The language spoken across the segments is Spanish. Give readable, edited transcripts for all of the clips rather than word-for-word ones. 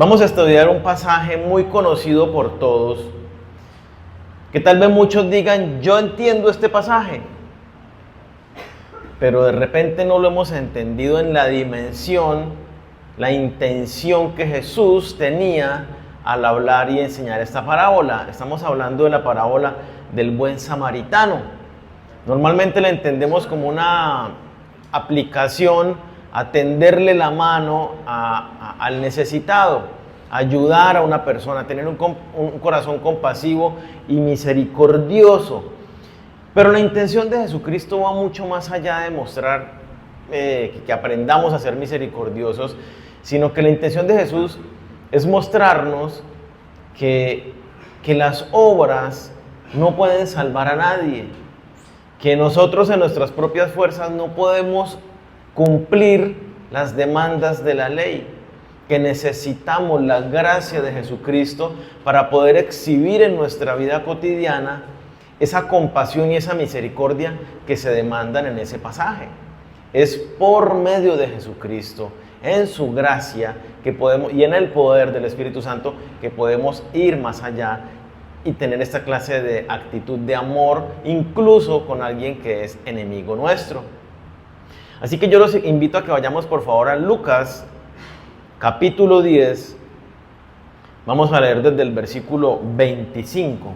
Vamos a estudiar un pasaje muy conocido por todos, que tal vez muchos digan, yo entiendo este pasaje, pero de repente no lo hemos entendido en la dimensión, la intención que Jesús tenía al hablar y enseñar esta parábola. Estamos hablando de la parábola del buen samaritano. Normalmente la entendemos como una aplicación a tenderle la mano al necesitado, ayudar a una persona, tener un corazón compasivo y misericordioso. Pero la intención de Jesucristo va mucho más allá de mostrar que aprendamos a ser misericordiosos, sino que la intención de Jesús es mostrarnos que las obras no pueden salvar a nadie, que nosotros en nuestras propias fuerzas no podemos cumplir las demandas de la ley, que necesitamos la gracia de Jesucristo para poder exhibir en nuestra vida cotidiana esa compasión y esa misericordia que se demandan en ese pasaje. Es por medio de Jesucristo, en su gracia, que podemos, y en el poder del Espíritu Santo, que podemos ir más allá y tener esta clase de actitud de amor, incluso con alguien que es enemigo nuestro. Así que yo los invito a que vayamos por favor a Lucas, capítulo 10. Vamos a leer desde el versículo 25.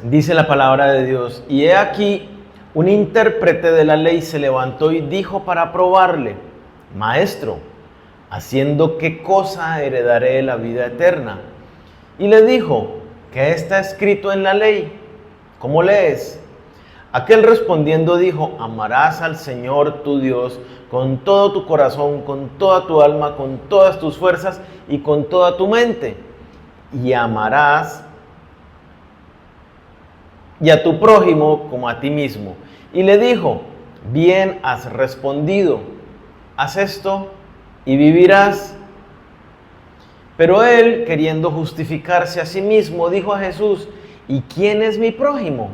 Dice la palabra de Dios: y he aquí, un intérprete de la ley se levantó y dijo para probarle: Maestro, ¿haciendo qué cosa heredaré la vida eterna? Y le dijo: ¿qué está escrito en la ley? ¿Cómo lees? Aquel respondiendo dijo: amarás al Señor tu Dios con todo tu corazón, con toda tu alma, con todas tus fuerzas y con toda tu mente. Y amarás y a tu prójimo como a ti mismo. Y le dijo: bien has respondido, haz esto y vivirás. Pero él, queriendo justificarse a sí mismo, dijo a Jesús: ¿y quién es mi prójimo?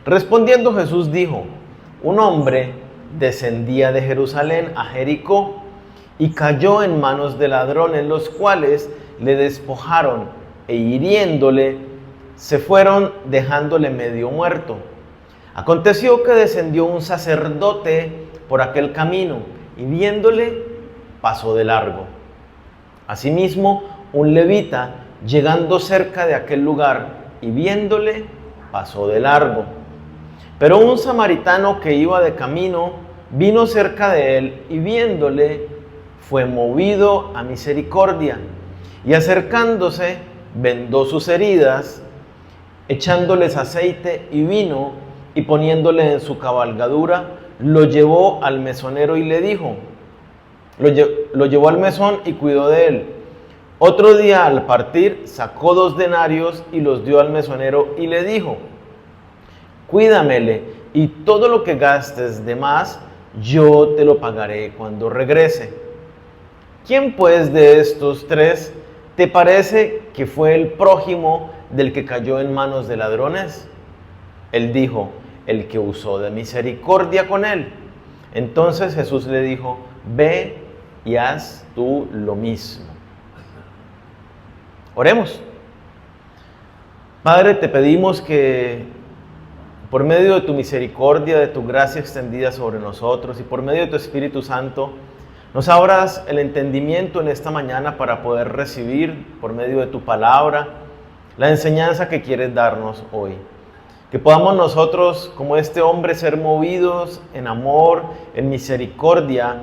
Respondiendo Jesús dijo: un hombre descendía de Jerusalén a Jericó y cayó en manos de ladrones, los cuales le despojaron e hiriéndole, se fueron dejándole medio muerto. Aconteció que descendió un sacerdote por aquel camino y viéndole, pasó de largo. Asimismo, un levita, llegando cerca de aquel lugar y viéndole, pasó de largo. Pero un samaritano que iba de camino vino cerca de él y viéndole, fue movido a misericordia y acercándose, vendó sus heridas, echándoles aceite y vino y poniéndole en su cabalgadura, lo llevó al mesonero y le dijo, lo llevó al mesón y cuidó de él. Otro día al partir sacó 2 denarios y los dio al mesonero y le dijo: cuídamele y todo lo que gastes de más yo te lo pagaré cuando regrese. ¿Quién pues de estos 3 te parece que fue el prójimo del que cayó en manos de ladrones? Él dijo: el que usó de misericordia con él. Entonces Jesús le dijo: ve y haz tú lo mismo. Oremos. Padre, te pedimos que por medio de tu misericordia, de tu gracia extendida sobre nosotros y por medio de tu Espíritu Santo, nos abras el entendimiento en esta mañana para poder recibir por medio de tu palabra la enseñanza que quieres darnos hoy. Que podamos nosotros, como este hombre, ser movidos en amor, en misericordia,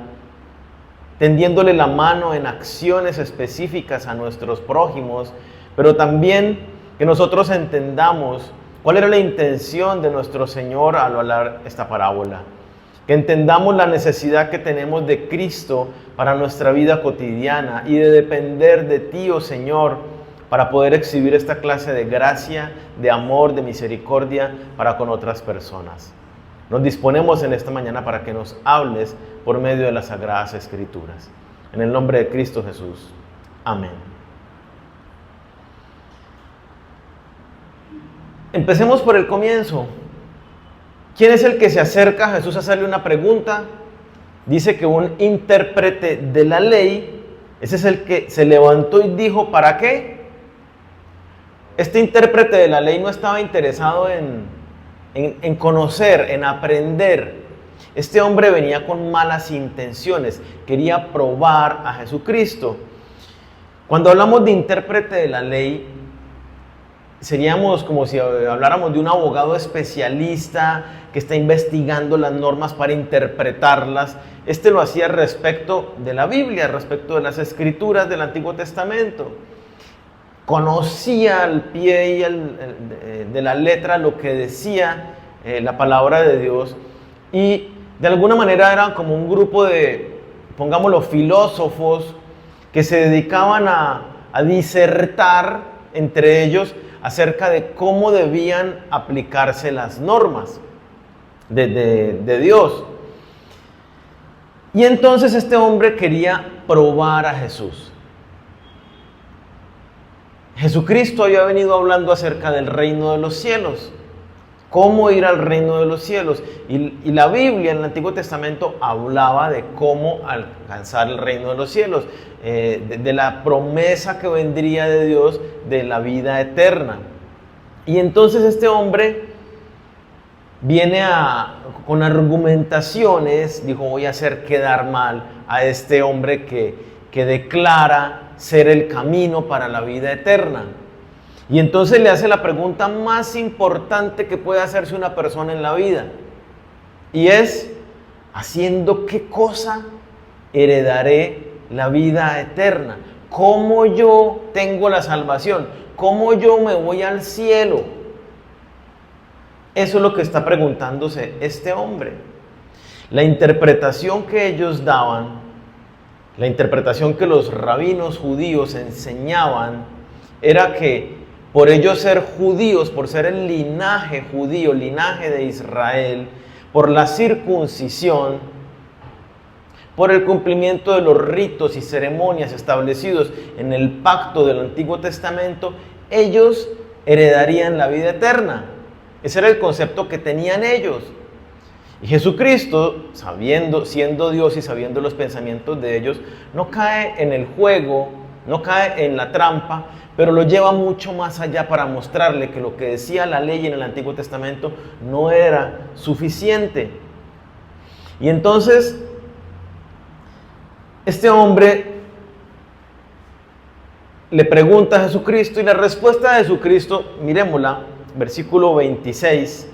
tendiéndole la mano en acciones específicas a nuestros prójimos, pero también que nosotros entendamos cuál era la intención de nuestro Señor al hablar esta parábola. Que entendamos la necesidad que tenemos de Cristo para nuestra vida cotidiana y de depender de ti, oh Señor, para poder exhibir esta clase de gracia, de amor, de misericordia para con otras personas. Nos disponemos en esta mañana para que nos hables por medio de las Sagradas Escrituras. En el nombre de Cristo Jesús. Amén. Empecemos por el comienzo. ¿Quién es el que se acerca a Jesús a hacerle una pregunta? Dice que un intérprete de la ley, ese es el que se levantó y dijo, ¿para qué? Este intérprete de la ley no estaba interesado en conocer, en aprender. Este hombre venía con malas intenciones, quería probar a Jesucristo. Cuando hablamos de intérprete de la ley, seríamos como si habláramos de un abogado especialista que está investigando las normas para interpretarlas. Este lo hacía respecto de la Biblia, respecto de las escrituras del Antiguo Testamento. Conocía al pie y de la letra lo que decía la palabra de Dios, y de alguna manera era como un grupo de, pongámoslo, filósofos que se dedicaban a disertar entre ellos acerca de cómo debían aplicarse las normas de Dios. Y entonces este hombre quería probar a Jesús. Jesucristo había venido hablando acerca del reino de los cielos, cómo ir al reino de los cielos. Y la Biblia en el Antiguo Testamento hablaba de cómo alcanzar el reino de los cielos, de la promesa que vendría de Dios de la vida eterna. Y entonces este hombre viene con argumentaciones, dijo, voy a hacer quedar mal a este hombre que declara ser el camino para la vida eterna. Y entonces le hace la pregunta más importante que puede hacerse una persona en la vida. Y es, ¿haciendo qué cosa heredaré la vida eterna? ¿Cómo yo tengo la salvación? ¿Cómo yo me voy al cielo? Eso es lo que está preguntándose este hombre. La interpretación que ellos daban, la interpretación que los rabinos judíos enseñaban, era que por ellos ser judíos, por ser el linaje judío, linaje de Israel, por la circuncisión, por el cumplimiento de los ritos y ceremonias establecidos en el pacto del Antiguo Testamento, ellos heredarían la vida eterna. Ese era el concepto que tenían ellos. Y Jesucristo, siendo Dios y sabiendo los pensamientos de ellos, no cae en el juego, no cae en la trampa, pero lo lleva mucho más allá para mostrarle que lo que decía la ley en el Antiguo Testamento no era suficiente. Y entonces, este hombre le pregunta a Jesucristo, y la respuesta de Jesucristo, mirémosla, versículo 26.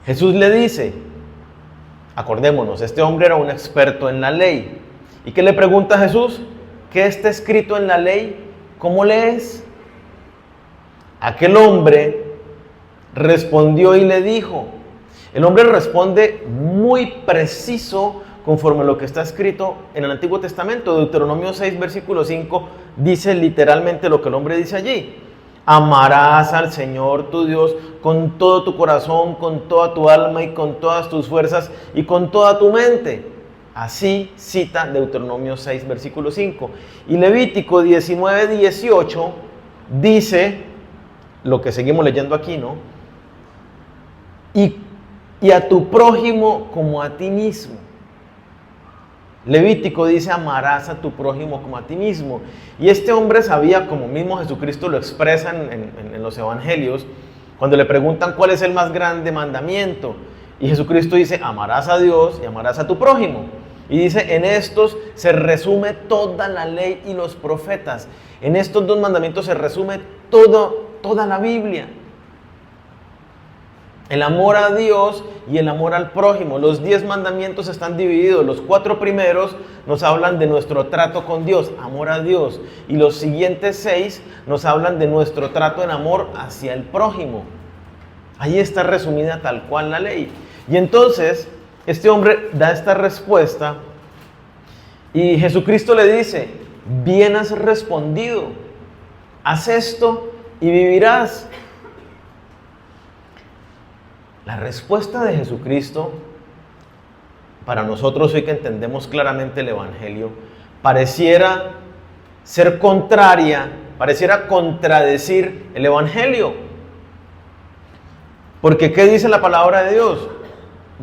Jesús le dice, acordémonos, este hombre era un experto en la ley. ¿Y qué le pregunta a Jesús? ¿Qué está escrito en la ley? ¿Cómo lees? Aquel hombre respondió y le dijo. El hombre responde muy preciso conforme a lo que está escrito en el Antiguo Testamento. Deuteronomio 6, versículo 5, dice literalmente lo que el hombre dice allí. Amarás al Señor tu Dios con todo tu corazón, con toda tu alma y con todas tus fuerzas y con toda tu mente. Así cita Deuteronomio 6, versículo 5. Y Levítico 19, 18 dice lo que seguimos leyendo aquí, ¿no? Y a tu prójimo como a ti mismo. Levítico dice, amarás a tu prójimo como a ti mismo. Y este hombre sabía, como mismo Jesucristo lo expresa en los evangelios, cuando le preguntan cuál es el más grande mandamiento. Y Jesucristo dice, amarás a Dios y amarás a tu prójimo. Y dice, en estos se resume toda la ley y los profetas. En estos dos mandamientos se resume toda la Biblia. El amor a Dios y el amor al prójimo. Los 10 mandamientos están divididos. Los 4 primeros nos hablan de nuestro trato con Dios, amor a Dios. Y los siguientes 6 nos hablan de nuestro trato en amor hacia el prójimo. Ahí está resumida tal cual la ley. Y entonces, este hombre da esta respuesta y Jesucristo le dice, bien has respondido, haz esto y vivirás. La respuesta de Jesucristo, para nosotros hoy que entendemos claramente el Evangelio, pareciera ser contraria, pareciera contradecir el Evangelio. Porque ¿qué dice la palabra de Dios?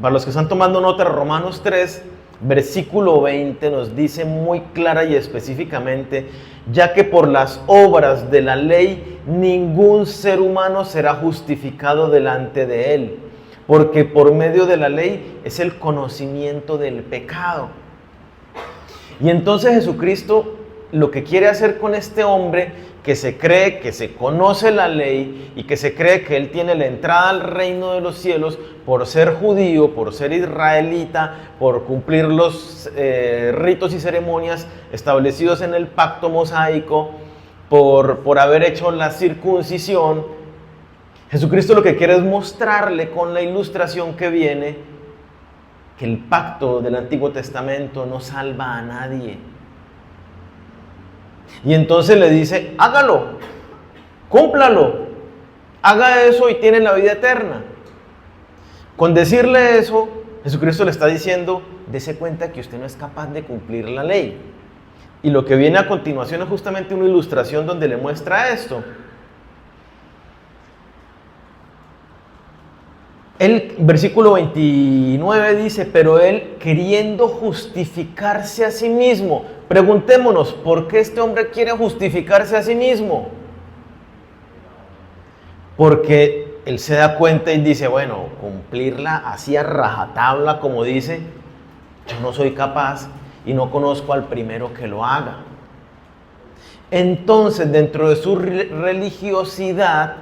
Para los que están tomando nota, Romanos 3, versículo 20 nos dice muy clara y específicamente: ya que por las obras de la ley ningún ser humano será justificado delante de él, porque por medio de la ley es el conocimiento del pecado. Y entonces Jesucristo lo que quiere hacer con este hombre que se cree que se conoce la ley y que se cree que él tiene la entrada al reino de los cielos por ser judío, por ser israelita, por cumplir los ritos y ceremonias establecidos en el pacto mosaico, por haber hecho la circuncisión. Jesucristo lo que quiere es mostrarle con la ilustración que viene que el pacto del Antiguo Testamento no salva a nadie. Y entonces le dice: hágalo, cúmplalo, haga eso y tiene la vida eterna. Con decirle eso, Jesucristo le está diciendo: dése cuenta que usted no es capaz de cumplir la ley. Y lo que viene a continuación es justamente una ilustración donde le muestra esto. El versículo 29 dice: pero él, queriendo justificarse a sí mismo. Preguntémonos, ¿por qué este hombre quiere justificarse a sí mismo? Porque él se da cuenta y dice: bueno, cumplirla así a rajatabla, como dice, yo no soy capaz y no conozco al primero que lo haga. Entonces, dentro de su religiosidad,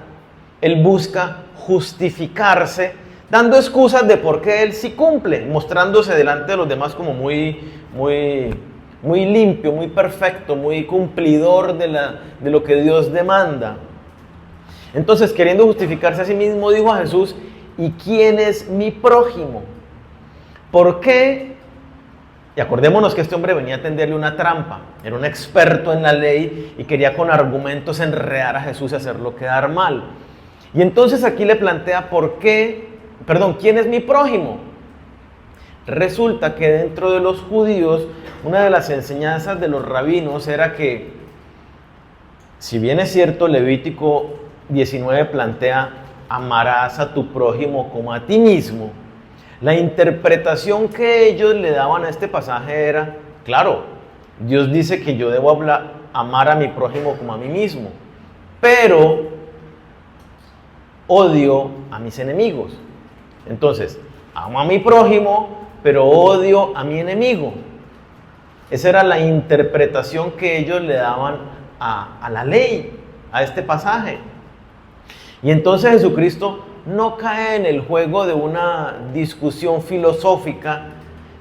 él busca justificarse, dando excusas de por qué él sí cumple, mostrándose delante de los demás como muy limpio, muy perfecto, muy cumplidor de lo que Dios demanda. Entonces, queriendo justificarse a sí mismo, dijo a Jesús: ¿y quién es mi prójimo? ¿Por qué? Y acordémonos que este hombre venía a tenderle una trampa, era un experto en la ley y quería con argumentos enredar a Jesús y hacerlo quedar mal. Y entonces aquí le plantea ¿quién es mi prójimo? Resulta que dentro de los judíos, una de las enseñanzas de los rabinos era que, si bien es cierto, Levítico 19 plantea: amarás a tu prójimo como a ti mismo, la interpretación que ellos le daban a este pasaje era: claro, Dios dice que yo debo amar a mi prójimo como a mí mismo, pero odio a mis enemigos. Entonces, amo a mi prójimo, pero odio a mi enemigo. Esa era la interpretación que ellos le daban a la ley, a este pasaje. Y entonces Jesucristo no cae en el juego de una discusión filosófica,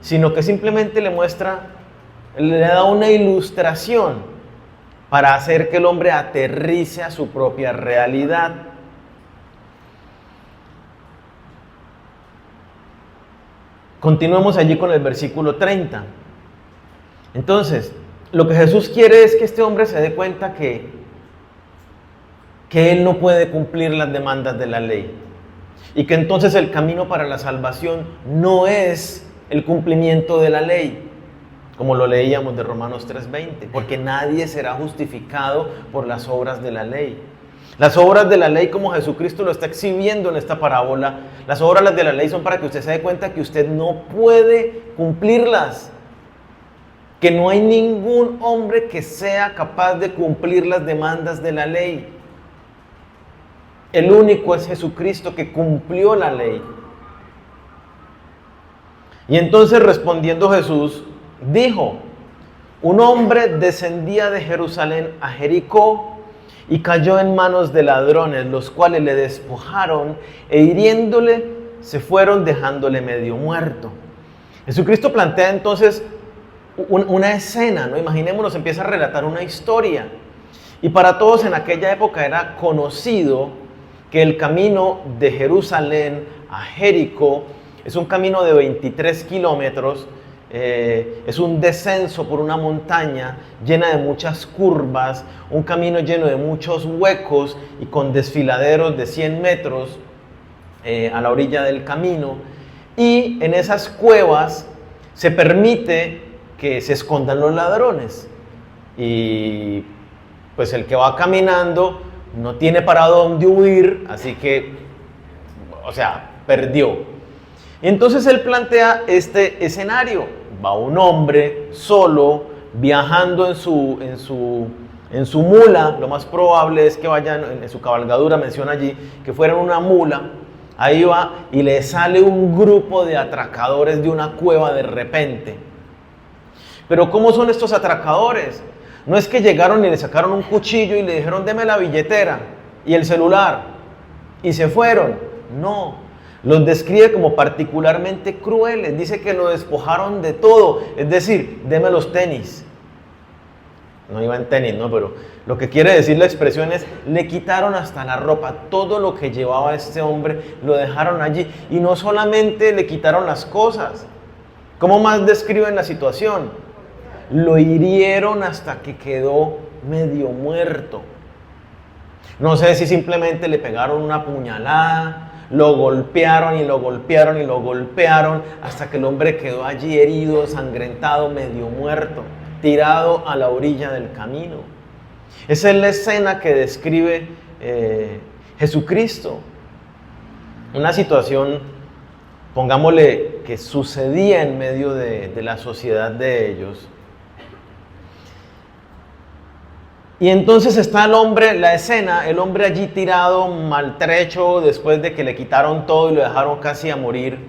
sino que simplemente le da una ilustración para hacer que el hombre aterrice a su propia realidad. Continuemos allí con el versículo 30. Entonces, lo que Jesús quiere es que este hombre se dé cuenta que él no puede cumplir las demandas de la ley. Y que entonces el camino para la salvación no es el cumplimiento de la ley, como lo leíamos de Romanos 3:20, porque nadie será justificado por las obras de la ley. Las obras de la ley, como Jesucristo lo está exhibiendo en esta parábola, las obras de la ley son para que usted se dé cuenta que usted no puede cumplirlas, que no hay ningún hombre que sea capaz de cumplir las demandas de la ley. El único es Jesucristo, que cumplió la ley. Y entonces, respondiendo Jesús, dijo: un hombre descendía de Jerusalén a Jericó y cayó en manos de ladrones, los cuales le despojaron e hiriéndole se fueron, dejándole medio muerto. Jesucristo plantea entonces una escena, ¿no? Imaginémonos, empieza a relatar una historia. Y para todos en aquella época era conocido que el camino de Jerusalén a Jericó es un camino de 23 kilómetros. Es un descenso por una montaña llena de muchas curvas, un camino lleno de muchos huecos y con desfiladeros de 100 metros a la orilla del camino. Y en esas cuevas se permite que se escondan los ladrones. Y pues el que va caminando no tiene para dónde huir, así que o sea, perdió. Entonces él plantea este escenario. Va un hombre solo, viajando en su mula. Lo más probable es que vayan en su cabalgadura, menciona allí, que fuera una mula. Ahí va y le sale un grupo de atracadores de una cueva de repente. Pero ¿cómo son estos atracadores? No es que llegaron y le sacaron un cuchillo y le dijeron deme la billetera y el celular y se fueron. No, los describe como particularmente crueles. Dice que lo despojaron de todo, es decir, deme los tenis. No iba en tenis, ¿no? Pero lo que quiere decir la expresión es, le quitaron hasta la ropa, todo lo que llevaba este hombre lo dejaron allí. Y no solamente le quitaron las cosas, ¿cómo más describen la situación? Lo hirieron hasta que quedó medio muerto. No sé si simplemente le pegaron una puñalada, lo golpearon y lo golpearon y lo golpearon hasta que el hombre quedó allí herido, ensangrentado, medio muerto, tirado a la orilla del camino. Esa es la escena que describe Jesucristo. Una situación, pongámosle, que sucedía en medio de la sociedad de ellos. Y entonces está el hombre, la escena, el hombre allí tirado, maltrecho, después de que le quitaron todo y lo dejaron casi a morir.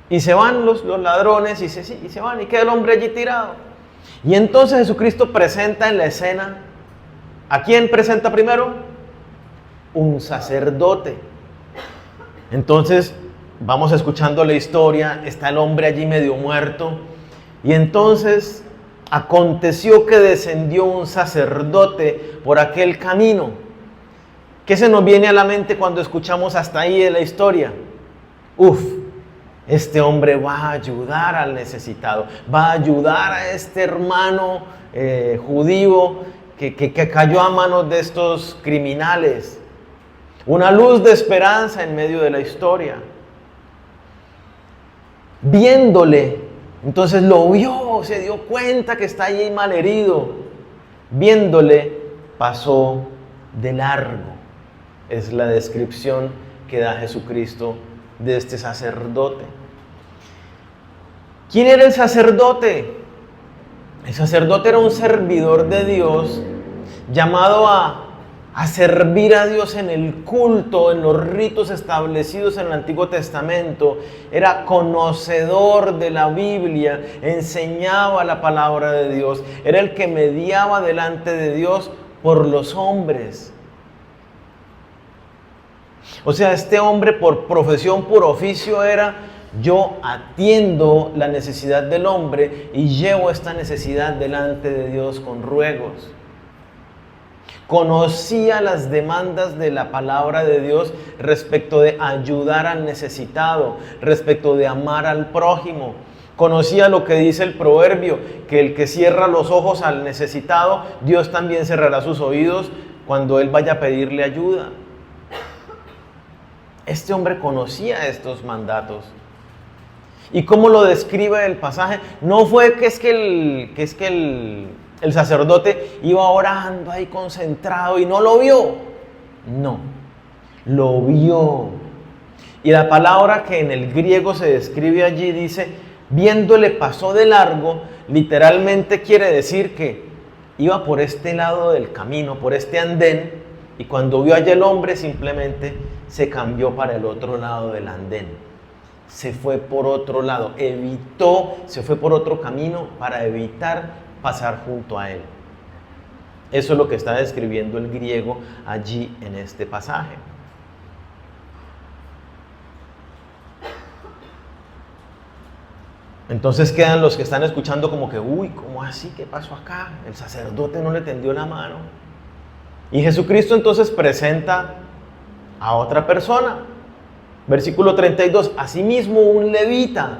Y se van los ladrones y se van y queda el hombre allí tirado. Y entonces Jesucristo presenta en la escena, ¿a quién presenta primero? Un sacerdote. Entonces vamos escuchando la historia, está el hombre allí medio muerto. Y entonces aconteció que descendió un sacerdote por aquel camino. ¿Qué se nos viene a la mente cuando escuchamos hasta ahí de la historia? Este hombre va a ayudar al necesitado, va a ayudar a este hermano judío que cayó a manos de estos criminales. Una luz de esperanza en medio de la historia. Viéndole, entonces lo vio, se dio cuenta que está allí malherido. Viéndole, pasó de largo. Es la descripción que da Jesucristo de este sacerdote. ¿Quién era el sacerdote? El sacerdote era un servidor de Dios llamado a servir a Dios en el culto, en los ritos establecidos en el Antiguo Testamento. Era conocedor de la Biblia, enseñaba la palabra de Dios, era el que mediaba delante de Dios por los hombres. O sea, este hombre por profesión, por oficio era: yo atiendo la necesidad del hombre y llevo esta necesidad delante de Dios con ruegos. Conocía las demandas de la palabra de Dios respecto de ayudar al necesitado, respecto de amar al prójimo. Conocía lo que dice el proverbio, que el que cierra los ojos al necesitado, Dios también cerrará sus oídos cuando él vaya a pedirle ayuda. Este hombre conocía estos mandatos. ¿Y cómo lo describe el pasaje? No fue el sacerdote iba orando ahí concentrado y no lo vio. No, lo vio. Y la palabra que en el griego se describe allí dice, viéndole pasó de largo, literalmente quiere decir que iba por este lado del camino, por este andén, y cuando vio allá el hombre simplemente se cambió para el otro lado del andén. Se fue por otro lado, se fue por otro camino para evitar pasar junto a él. Eso es lo que está describiendo el griego allí en este pasaje. Entonces quedan los que están escuchando como que, ¿cómo así? ¿Qué pasó acá? El sacerdote no le tendió la mano. Y Jesucristo entonces presenta a otra persona. Versículo 32, asimismo un levita.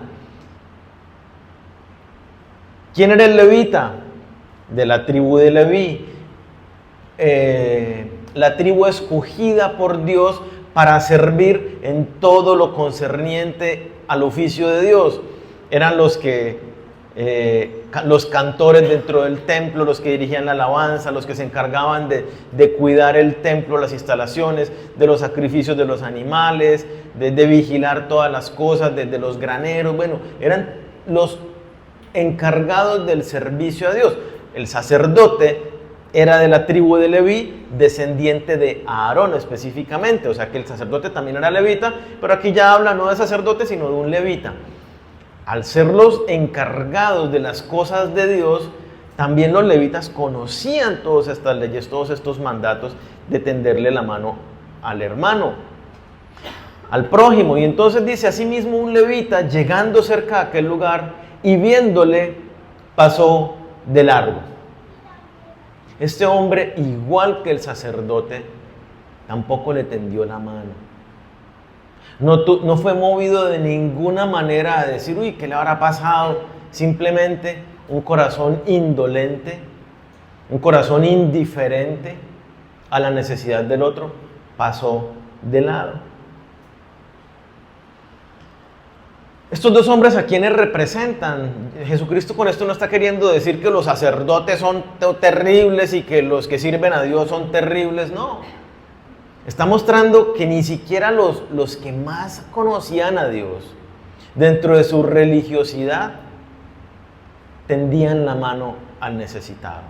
¿Quién era el levita? De la tribu de Leví. La tribu escogida por Dios para servir en todo lo concerniente al oficio de Dios. Eran los que los cantores dentro del templo, los que dirigían la alabanza, los que se encargaban de cuidar el templo, las instalaciones, de los sacrificios de los animales, de vigilar todas las cosas, de los graneros. Bueno, eran los encargados del servicio a Dios. El sacerdote era de la tribu de Leví, descendiente de Aarón específicamente, o sea que el sacerdote también era levita, pero aquí ya habla no de sacerdote, sino de un levita. Al ser los encargados de las cosas de Dios, también los levitas conocían todas estas leyes, todos estos mandatos de tenderle la mano al hermano, al prójimo. Y entonces dice, asimismo un levita, llegando cerca de aquel lugar y viéndole, pasó de largo. Este hombre, igual que el sacerdote, tampoco le tendió la mano. No fue movido de ninguna manera a decir, uy, ¿qué le habrá pasado? Simplemente un corazón indolente, un corazón indiferente a la necesidad del otro, pasó de lado. Estos dos hombres, ¿a quiénes representan? Jesucristo con esto no está queriendo decir que los sacerdotes son terribles y que los que sirven a Dios son terribles, no. Está mostrando que ni siquiera los que más conocían a Dios, dentro de su religiosidad, tendían la mano al necesitado.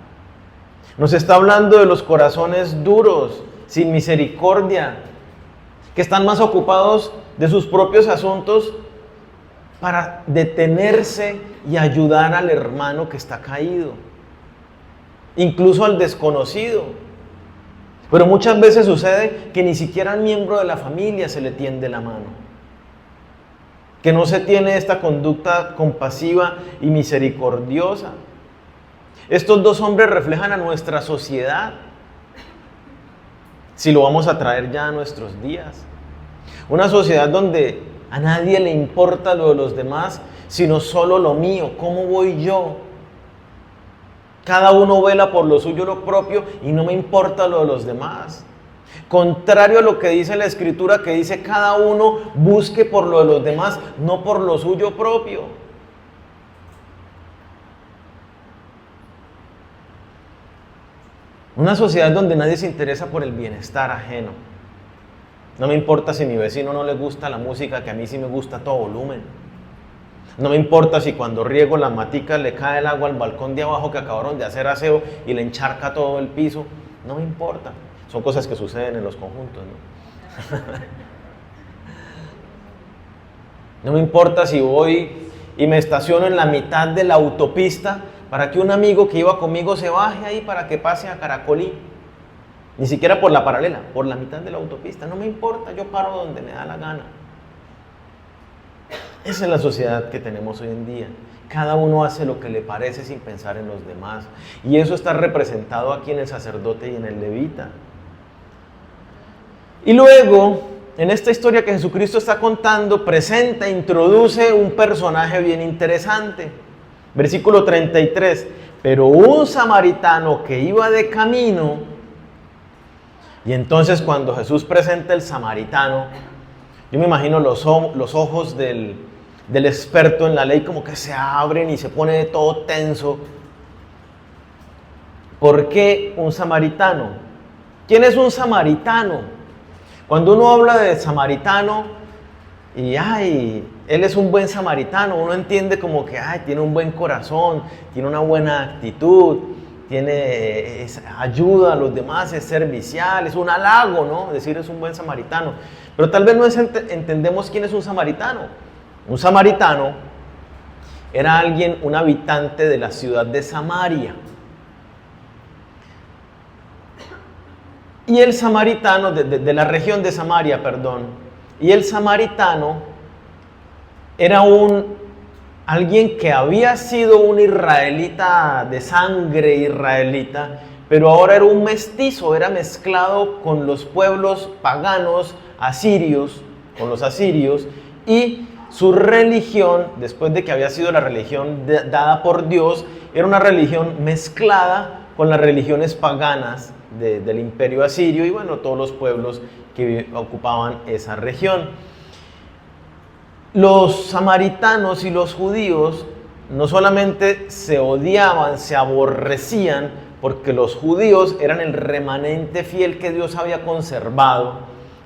Nos está hablando de los corazones duros, sin misericordia, que están más ocupados de sus propios asuntos para detenerse y ayudar al hermano que está caído, incluso al desconocido. Pero muchas veces sucede que ni siquiera al miembro de la familia se le tiende la mano, que no se tiene esta conducta compasiva y misericordiosa. Estos dos hombres reflejan a nuestra sociedad, si lo vamos a traer ya a nuestros días. Una sociedad donde a nadie le importa lo de los demás, sino solo lo mío, cómo voy yo. Cada uno vela por lo suyo, lo propio, y no me importa lo de los demás. Contrario a lo que dice la Escritura, que dice cada uno busque por lo de los demás, no por lo suyo propio. Una sociedad donde nadie se interesa por el bienestar ajeno. No me importa si a mi vecino no le gusta la música, que a mí sí me gusta a todo volumen. No me importa si cuando riego las maticas le cae el agua al balcón de abajo que acabaron de hacer aseo y le encharca todo el piso. No me importa. Son cosas que suceden en los conjuntos, ¿no? No me importa si voy y me estaciono en la mitad de la autopista para que un amigo que iba conmigo se baje ahí para que pase a Caracolí. Ni siquiera por la paralela, por la mitad de la autopista. No me importa, yo paro donde me da la gana. Esa es la sociedad que tenemos hoy en día. Cada uno hace lo que le parece sin pensar en los demás. Y eso está representado aquí en el sacerdote y en el levita. Y luego, en esta historia que Jesucristo está contando, presenta, introduce un personaje bien interesante. Versículo 33. Pero un samaritano que iba de camino, y entonces cuando Jesús presenta el samaritano, yo me imagino los ojos del experto en la ley como que se abren y se pone todo tenso. ¿Por qué un samaritano? ¿Quién es un samaritano? Cuando uno habla de samaritano y él es un buen samaritano, uno entiende como que tiene un buen corazón, tiene una buena actitud, ayuda a los demás, es servicial, es un halago, ¿no? Decir es un buen samaritano. Pero tal vez no entendemos quién es un samaritano. Un samaritano era un habitante de la ciudad de Samaria. Y el samaritano, de la región de Samaria, perdón. Y el samaritano era alguien que había sido un israelita de sangre israelita, pero ahora era un mestizo, era mezclado con los pueblos paganos asirios, con los asirios, y su religión, después de que había sido la religión dada por Dios, era una religión mezclada con las religiones paganas del imperio asirio y bueno, todos los pueblos que ocupaban esa región. Los samaritanos y los judíos no solamente se odiaban, se aborrecían, porque los judíos eran el remanente fiel que Dios había conservado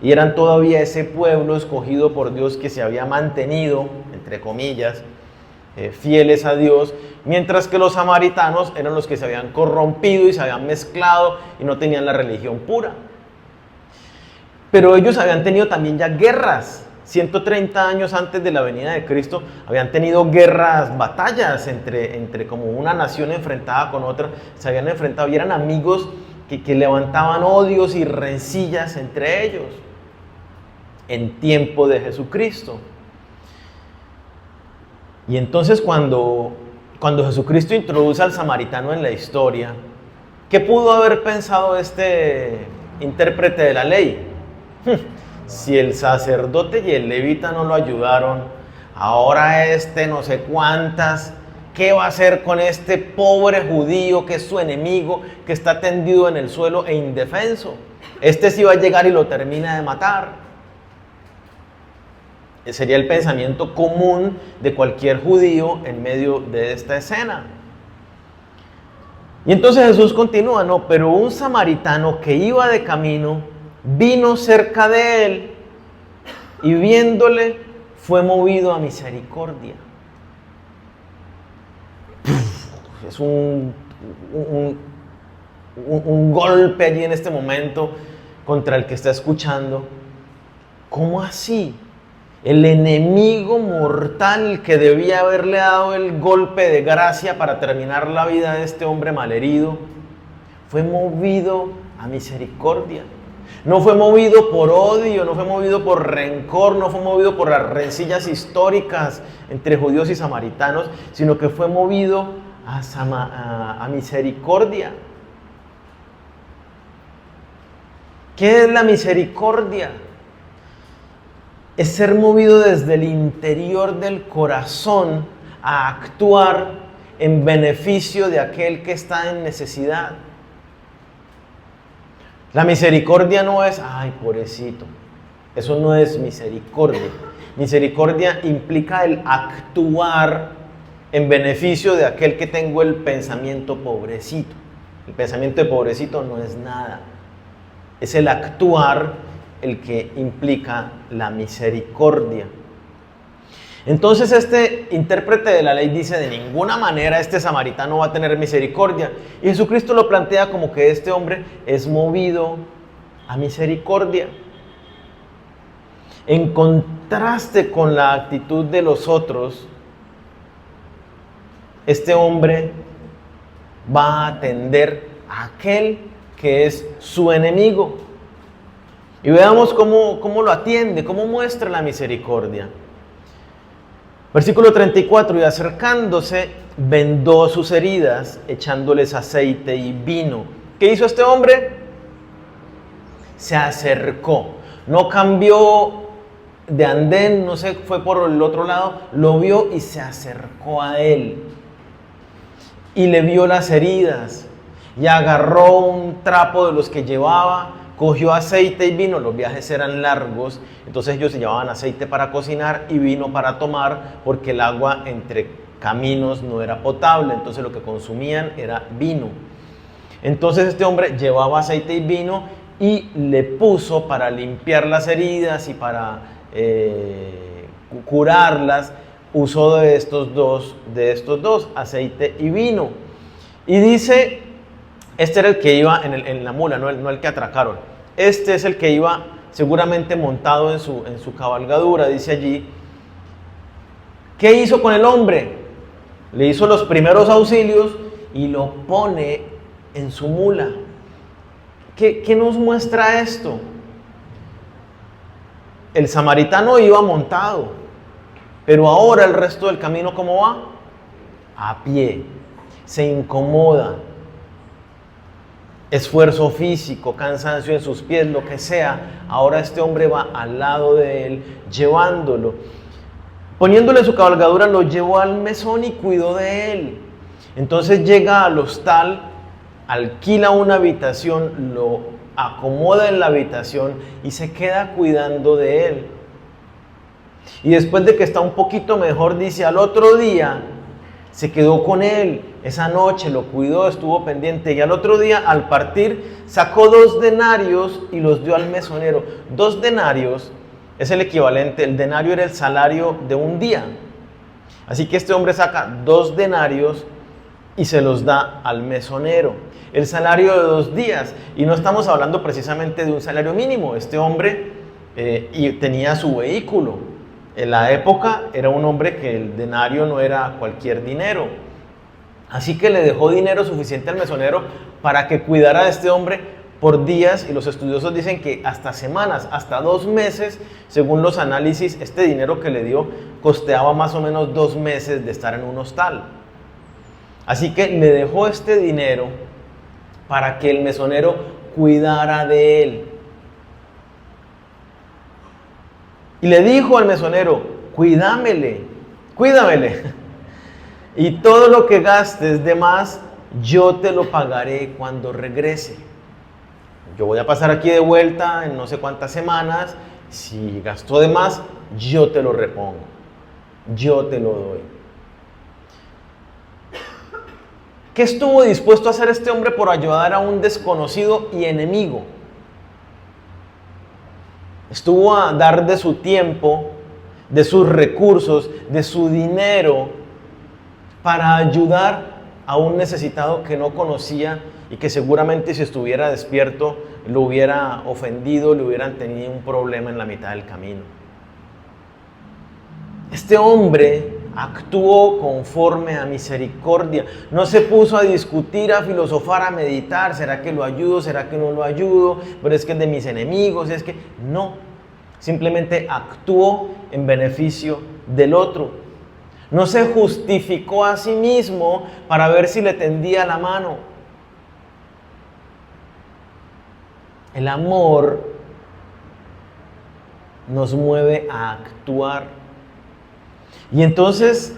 y eran todavía ese pueblo escogido por Dios que se había mantenido, entre comillas, fieles a Dios, mientras que los samaritanos eran los que se habían corrompido y se habían mezclado y no tenían la religión pura. Pero ellos habían tenido también ya guerras. 130 años antes de la venida de Cristo habían tenido guerras, batallas entre como una nación enfrentada con otra, se habían enfrentado y eran amigos que levantaban odios y rencillas entre ellos en tiempo de Jesucristo. Y entonces cuando Jesucristo introduce al samaritano en la historia, ¿qué pudo haber pensado este intérprete de la ley? Si el sacerdote y el levita no lo ayudaron, ahora no sé cuántas, ¿qué va a hacer con este pobre judío que es su enemigo, que está tendido en el suelo e indefenso? Sí va a llegar y lo termina de matar. Ese sería el pensamiento común de cualquier judío en medio de esta escena. Y entonces Jesús continúa, no, pero un samaritano que iba de camino vino cerca de él y viéndole fue movido a misericordia. Es un golpe allí en este momento contra el que está escuchando. ¿Cómo así? El enemigo mortal que debía haberle dado el golpe de gracia para terminar la vida de este hombre malherido, fue movido a misericordia. No fue movido por odio, no fue movido por rencor, no fue movido por las rencillas históricas entre judíos y samaritanos, sino que fue movido a misericordia. ¿Qué es la misericordia? Es ser movido desde el interior del corazón a actuar en beneficio de aquel que está en necesidad. La misericordia no es, ay, pobrecito. Eso no es misericordia. Misericordia implica el actuar en beneficio de aquel que tengo el pensamiento pobrecito. El pensamiento de pobrecito no es nada. Es el actuar el que implica la misericordia. Entonces este intérprete de la ley dice, de ninguna manera este samaritano va a tener misericordia. Y Jesucristo lo plantea como que este hombre es movido a misericordia. En contraste con la actitud de los otros, este hombre va a atender a aquel que es su enemigo. Y veamos cómo lo atiende, cómo muestra la misericordia. Versículo 34, y acercándose, vendó sus heridas, echándoles aceite y vino. ¿Qué hizo este hombre? Se acercó, no cambió de andén, no se fue por el otro lado, lo vio y se acercó a él. Y le vio las heridas, y agarró un trapo de los que llevaba, cogió aceite y vino. Los viajes eran largos, entonces ellos se llevaban aceite para cocinar y vino para tomar, porque el agua entre caminos no era potable, entonces lo que consumían era vino. Entonces este hombre llevaba aceite y vino y le puso para limpiar las heridas y para curarlas, usó de estos dos, aceite y vino. Y dice, este era el que iba en la mula, no el que atracaron. Este es el que iba seguramente montado en su cabalgadura, dice allí. ¿Qué hizo con el hombre? Le hizo los primeros auxilios y lo pone en su mula. ¿Qué nos muestra esto? El samaritano iba montado, pero ahora el resto del camino, ¿cómo va? A pie. Se incomoda. Esfuerzo físico, cansancio en sus pies, lo que sea. Ahora este hombre va al lado de él, llevándolo. Poniéndole su cabalgadura, lo llevó al mesón y cuidó de él. Entonces llega al hostal, alquila una habitación, lo acomoda en la habitación y se queda cuidando de él. Y después de que está un poquito mejor, dice, al otro día Se quedó con él esa noche, lo cuidó, estuvo pendiente. Y al otro día, al partir, sacó 2 denarios y los dio al mesonero. 2 denarios es el equivalente, el denario era el salario de un día. Así que este hombre saca 2 denarios y se los da al mesonero. El salario de 2 días. Y no estamos hablando precisamente de un salario mínimo. Este hombre tenía su vehículo. En la época era un hombre que el denario no era cualquier dinero. Así que le dejó dinero suficiente al mesonero para que cuidara de este hombre por días, y los estudiosos dicen que hasta semanas, hasta 2 meses, según los análisis, este dinero que le dio costeaba más o menos 2 meses de estar en un hostal. Así que le dejó este dinero para que el mesonero cuidara de él. Y le dijo al mesonero, cuídamele. Y todo lo que gastes de más, yo te lo pagaré cuando regrese. Yo voy a pasar aquí de vuelta en no sé cuántas semanas. Si gastó de más, yo te lo repongo. Yo te lo doy. ¿Qué estuvo dispuesto a hacer este hombre por ayudar a un desconocido y enemigo? Estuvo a dar de su tiempo, de sus recursos, de su dinero para ayudar a un necesitado que no conocía y que seguramente si estuviera despierto lo hubiera ofendido, le hubieran tenido un problema en la mitad del camino. Este hombre actuó conforme a misericordia. No se puso a discutir, a filosofar, a meditar. ¿Será que lo ayudo? ¿Será que no lo ayudo? Pero es que es de mis enemigos. Es que no. Simplemente actuó en beneficio del otro. No se justificó a sí mismo para ver si le tendía la mano. El amor nos mueve a actuar. Y entonces,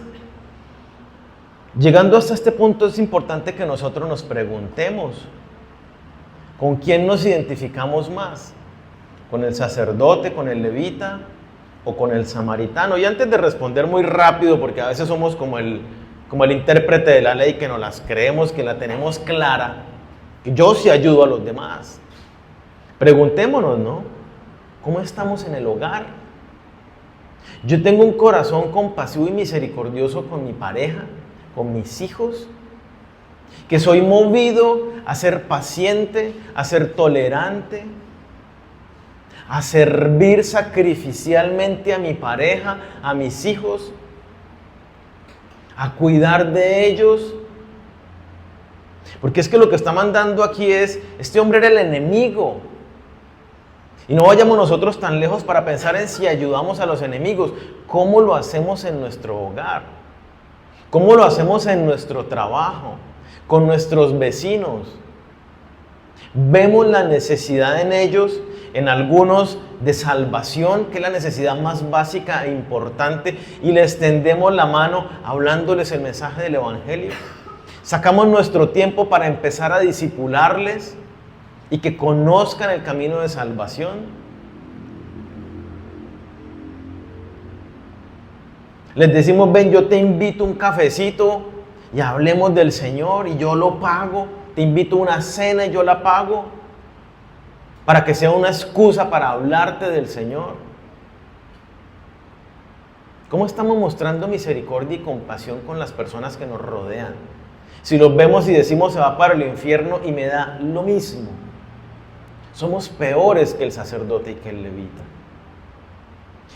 llegando hasta este punto, es importante que nosotros nos preguntemos, ¿con quién nos identificamos más? ¿Con el sacerdote, con el levita o con el samaritano? Y antes de responder muy rápido, porque a veces somos como el intérprete de la ley, que nos las creemos, que la tenemos clara, que yo sí ayudo a los demás. Preguntémonos, ¿no? ¿Cómo estamos en el hogar? Yo tengo un corazón compasivo y misericordioso con mi pareja, con mis hijos, que soy movido a ser paciente, a ser tolerante, a servir sacrificialmente a mi pareja, a mis hijos, a cuidar de ellos. Porque es que lo que está mandando aquí es, este hombre era el enemigo. Y no vayamos nosotros tan lejos para pensar en si ayudamos a los enemigos. ¿Cómo lo hacemos en nuestro hogar? ¿Cómo lo hacemos en nuestro trabajo? Con nuestros vecinos. Vemos la necesidad en ellos, en algunos de salvación, que es la necesidad más básica e importante, y les tendemos la mano hablándoles el mensaje del Evangelio. Sacamos nuestro tiempo para empezar a discipularles y que conozcan el camino de salvación. Les decimos, ven, yo te invito a un cafecito y hablemos del Señor y yo lo pago. Te invito a una cena y yo la pago, para que sea una excusa para hablarte del Señor. ¿Cómo estamos mostrando misericordia y compasión con las personas que nos rodean? Si los vemos y decimos se va para el infierno y me da lo mismo, somos peores que el sacerdote y que el levita.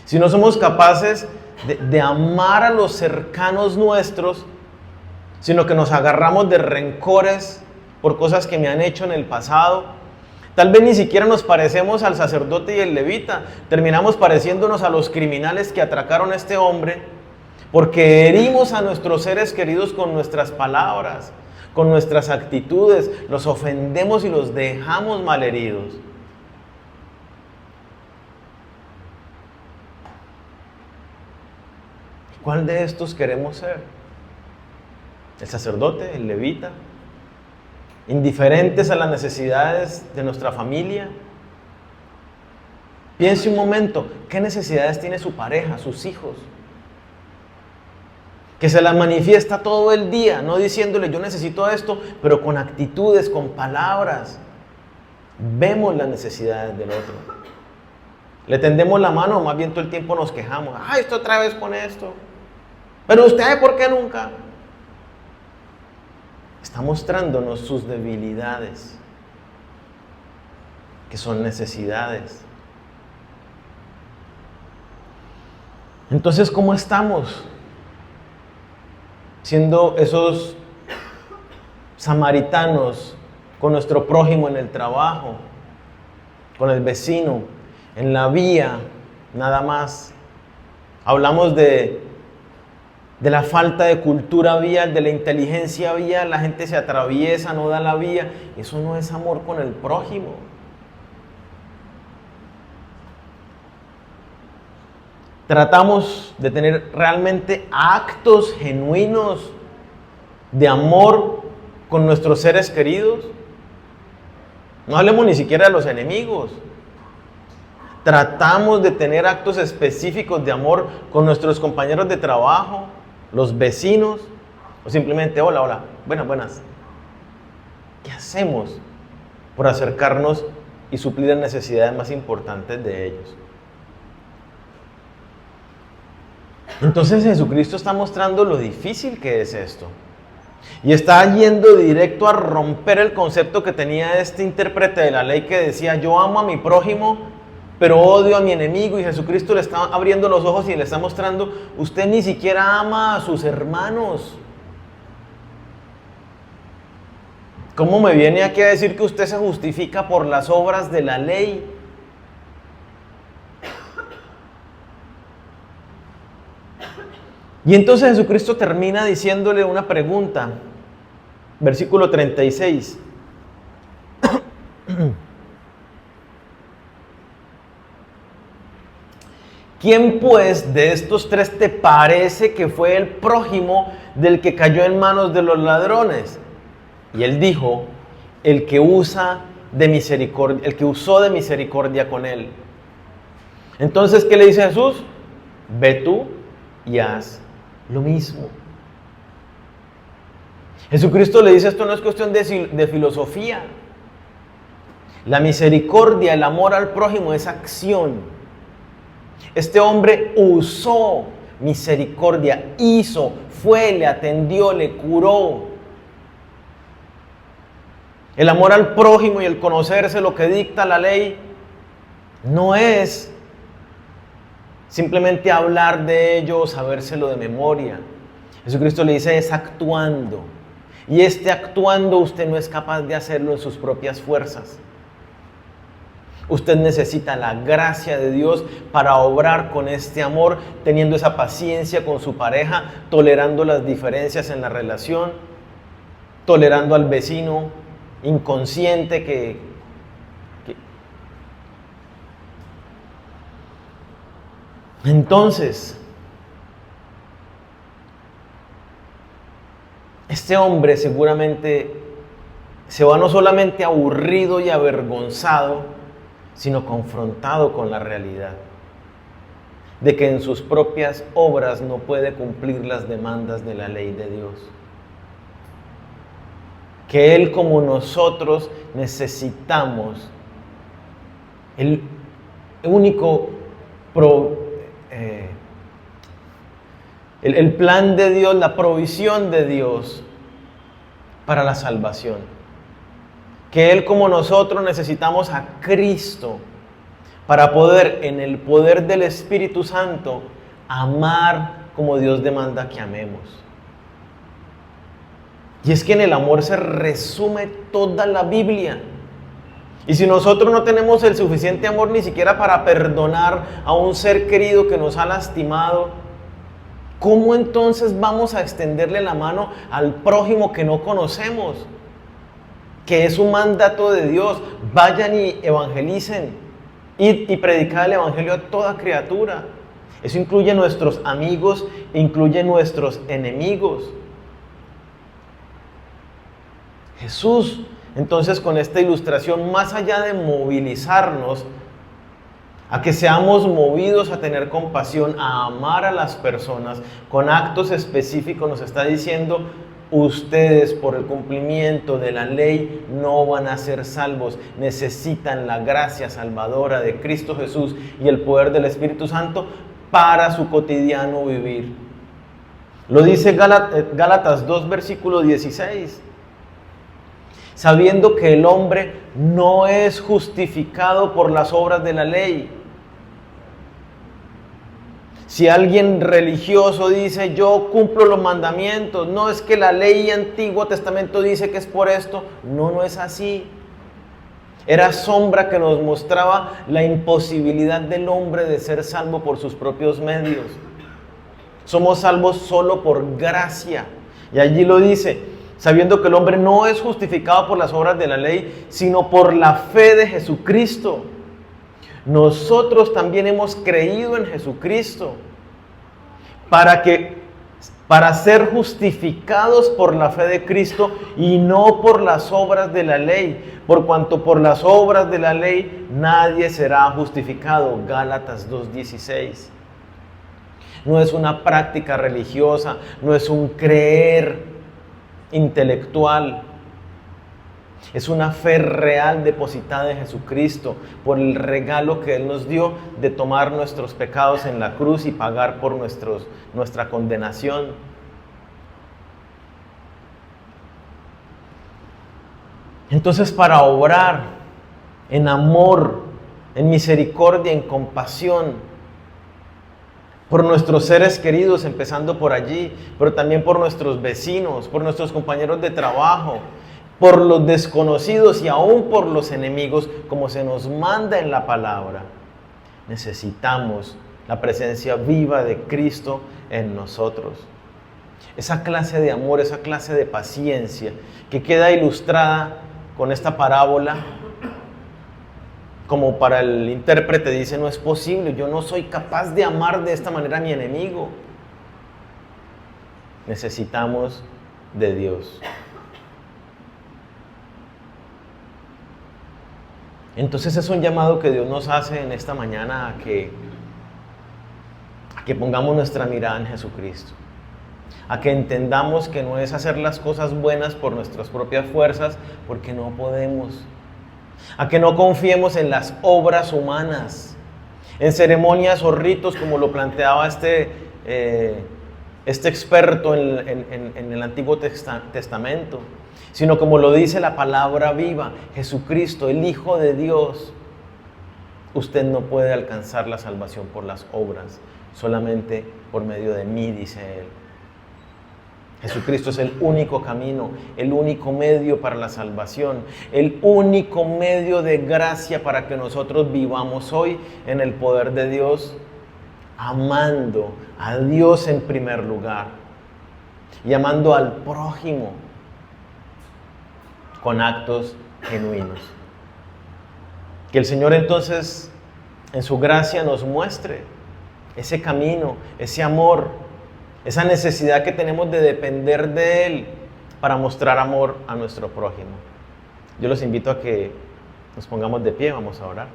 Si no somos capaces de amar a los cercanos nuestros, sino que nos agarramos de rencores por cosas que me han hecho en el pasado, tal vez ni siquiera nos parecemos al sacerdote y el levita, terminamos pareciéndonos a los criminales que atracaron a este hombre, porque herimos a nuestros seres queridos con nuestras palabras, con nuestras actitudes, los ofendemos y los dejamos malheridos. ¿Cuál de estos queremos ser? ¿El sacerdote, el levita? ¿Indiferentes a las necesidades de nuestra familia? Piense un momento, ¿qué necesidades tiene su pareja, sus hijos? que se la manifiesta todo el día, no diciéndole yo necesito esto, pero con actitudes, con palabras. Vemos las necesidades del otro. Le tendemos la mano, más bien todo el tiempo nos quejamos. ¡Ay, esto otra vez con esto! Pero usted, ¿por qué nunca? Está mostrándonos sus debilidades, que son necesidades. Entonces, ¿cómo estamos? Siendo esos samaritanos con nuestro prójimo en el trabajo, con el vecino, en la vía, nada más. Hablamos de la falta de cultura vial, de la inteligencia vial, la gente se atraviesa, no da la vía. Eso no es amor con el prójimo. Tratamos de tener realmente actos genuinos de amor con nuestros seres queridos. No hablemos ni siquiera de los enemigos. Tratamos de tener actos específicos de amor con nuestros compañeros de trabajo, los vecinos, o simplemente hola, hola, buenas, buenas. ¿Qué hacemos por acercarnos y suplir las necesidades más importantes de ellos? Entonces Jesucristo está mostrando lo difícil que es esto. Y está yendo directo a romper el concepto que tenía este intérprete de la ley que decía, yo amo a mi prójimo, pero odio a mi enemigo. Y Jesucristo le está abriendo los ojos y le está mostrando, usted ni siquiera ama a sus hermanos. ¿Cómo me viene aquí a decir que usted se justifica por las obras de la ley? Y entonces Jesucristo termina diciéndole una pregunta, versículo 36. ¿Quién pues de estos tres te parece que fue el prójimo del que cayó en manos de los ladrones? Y él dijo, el que usó de misericordia con él. Entonces, ¿qué le dice Jesús? Ve tú y haz lo mismo. Jesucristo le dice, esto no es cuestión de filosofía. La misericordia, el amor al prójimo es acción. Este hombre usó misericordia, hizo, fue, le atendió, le curó. El amor al prójimo y el conocerse lo que dicta la ley no es simplemente hablar de ello o sabérselo de memoria. Jesucristo le dice es actuando. Y actuando usted no es capaz de hacerlo en sus propias fuerzas. Usted necesita la gracia de Dios para obrar con este amor, teniendo esa paciencia con su pareja, tolerando las diferencias en la relación, tolerando al vecino inconsciente que Entonces, este hombre seguramente se va no solamente aburrido y avergonzado, sino confrontado con la realidad de que en sus propias obras no puede cumplir las demandas de la ley de Dios. Que él como nosotros necesitamos el único el plan de Dios, la provisión de Dios para la salvación. Que Él como nosotros necesitamos a Cristo para poder, en el poder del Espíritu Santo, amar como Dios demanda que amemos. Y es que en el amor se resume toda la Biblia. Y si nosotros no tenemos el suficiente amor ni siquiera para perdonar a un ser querido que nos ha lastimado, ¿cómo entonces vamos a extenderle la mano al prójimo que no conocemos? Que es un mandato de Dios. Vayan y evangelicen. Id y predicad el evangelio a toda criatura. Eso incluye nuestros amigos, incluye nuestros enemigos. Jesús, entonces, con esta ilustración, más allá de movilizarnos a que seamos movidos a tener compasión, a amar a las personas con actos específicos. Nos está diciendo: ustedes, por el cumplimiento de la ley, no van a ser salvos. Necesitan la gracia salvadora de Cristo Jesús y el poder del Espíritu Santo para su cotidiano vivir. Lo dice Gálatas 2, versículo 16. Sabiendo que el hombre no es justificado por las obras de la ley. Si alguien religioso dice: yo cumplo los mandamientos, no, es que la ley Antiguo Testamento dice que es por esto. No, no es así. Era sombra que nos mostraba la imposibilidad del hombre de ser salvo por sus propios medios. Somos salvos solo por gracia. Y allí lo dice: sabiendo que el hombre no es justificado por las obras de la ley, sino por la fe de Jesucristo. Nosotros también hemos creído en Jesucristo para ser justificados por la fe de Cristo y no por las obras de la ley, por cuanto por las obras de la ley nadie será justificado. Gálatas 2:16. No es una práctica religiosa, no es un creer intelectual. Es una fe real depositada en Jesucristo por el regalo que Él nos dio de tomar nuestros pecados en la cruz y pagar por nuestra condenación. Entonces, para obrar en amor, en misericordia, en compasión, por nuestros seres queridos, empezando por allí, pero también por nuestros vecinos, por nuestros compañeros de trabajo, por los desconocidos y aún por los enemigos, como se nos manda en la palabra, necesitamos la presencia viva de Cristo en nosotros. Esa clase de amor, esa clase de paciencia que queda ilustrada con esta parábola, como para el intérprete dice: no es posible, yo no soy capaz de amar de esta manera a mi enemigo. Necesitamos de Dios. Entonces es un llamado que Dios nos hace en esta mañana a que pongamos nuestra mirada en Jesucristo, a que entendamos que no es hacer las cosas buenas por nuestras propias fuerzas, porque no podemos, a que no confiemos en las obras humanas, en ceremonias o ritos como lo planteaba este experto en el Antiguo Testamento, sino como lo dice la palabra viva, Jesucristo, el Hijo de Dios. Usted no puede alcanzar la salvación por las obras, solamente por medio de mí, dice Él. Jesucristo es el único camino, el único medio para la salvación, el único medio de gracia para que nosotros vivamos hoy en el poder de Dios, amando a Dios en primer lugar y amando al prójimo con actos genuinos. Que el Señor entonces en su gracia nos muestre ese camino, ese amor, esa necesidad que tenemos de depender de Él para mostrar amor a nuestro prójimo. Yo los invito a que nos pongamos de pie, vamos a orar.